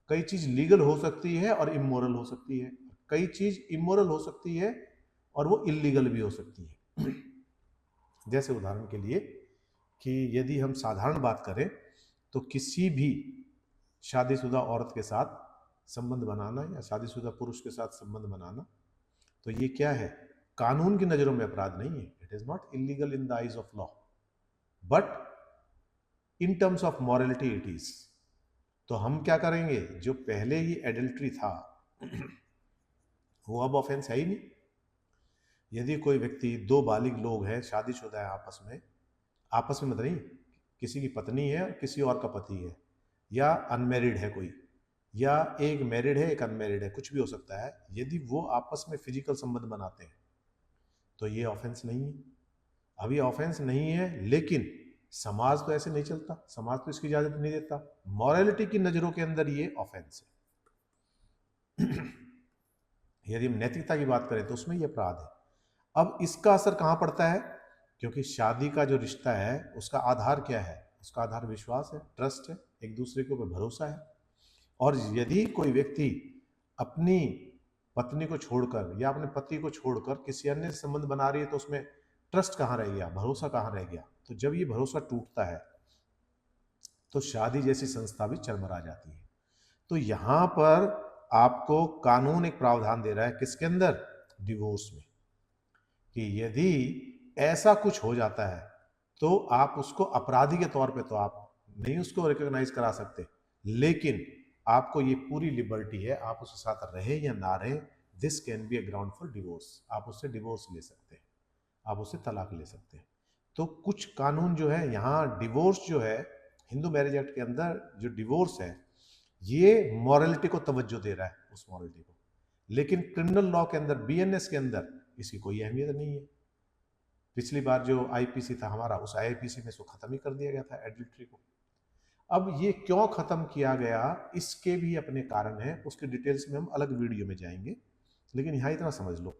कई चीज लीगल हो सकती है और इमोरल हो सकती है, कई चीज इमोरल हो सकती है और वो इलीगल भी हो सकती है। जैसे उदाहरण के लिए कि यदि हम साधारण बात करें तो किसी भी शादीशुदा औरत के साथ संबंध बनाना या शादीशुदा पुरुष के साथ संबंध बनाना, तो ये क्या है, कानून की नजरों में अपराध नहीं है। It is not illegal in the eyes of law, but in terms of morality it is. तो हम क्या करेंगे, जो पहले ही एडल्ट्री था वो अब ऑफेंस है ही नहीं। यदि कोई व्यक्ति, दो बालिग लोग हैं, शादीशुदा है, आपस में मतलब नहीं, किसी की पत्नी है और किसी और का पति है, या अनमेरिड है कोई, या एक मैरिड है एक अनमेरिड है, कुछ भी हो सकता है, यदि वो आपस में फिजिकल संबंध बनाते हैं तो ये ऑफेंस नहीं है। अब ये ऑफेंस नहीं है, लेकिन समाज तो ऐसे नहीं चलता, समाज तो इसकी इजाजत नहीं देता, मॉरलिटी की नजरों के अंदर ये ऑफेंस है। यदि हम नैतिकता की बात करें तो उसमें ये अपराध है। अब इसका असर कहां पड़ता है, क्योंकि शादी का जो रिश्ता है उसका आधार क्या है, उसका आधार विश्वास है, ट्रस्ट है, एक दूसरे के ऊपर भरोसा है। और यदि कोई व्यक्ति अपनी पत्नी को छोड़कर या अपने पति को छोड़कर किसी अन्य से संबंध बना रही है, तो उसमें ट्रस्ट कहाँ रह गया, भरोसा कहाँ रह गया। तो जब ये भरोसा टूटता है तो शादी जैसी संस्था भी चरमरा जाती है। तो यहां पर आपको कानून एक प्रावधान दे रहा है, किसके अंदर, डिवोर्स में, कि यदि ऐसा कुछ हो जाता है तो आप उसको अपराधी के तौर पे तो आप नहीं उसको रिकॉग्नाइज करा सकते, लेकिन आपको ये पूरी लिबर्टी है, आप उसके साथ रहे या ना रहे, this can be A ground for divorce. आप उससे डिवोर्स ले सकते हैं, आप उससे तलाक ले सकते हैं। तो कुछ कानून जो है यहाँ, डिवोर्स जो है हिंदू मैरिज एक्ट के अंदर जो डिवोर्स है, ये मॉरलिटी को तवज्जो दे रहा है, उस मॉरलिटी को। लेकिन क्रिमिनल लॉ के अंदर, बीएनएस के अंदर इसकी कोई अहमियत नहीं है। पिछली बार जो आईपीसी था हमारा, उस आईपीसी में इसको खत्म ही कर दिया गया था, एडल्ट्री को। अब ये क्यों खत्म किया गया, इसके भी अपने कारण हैं, उसके डिटेल्स में हम अलग वीडियो में जाएंगे, लेकिन यहाँ इतना समझ लो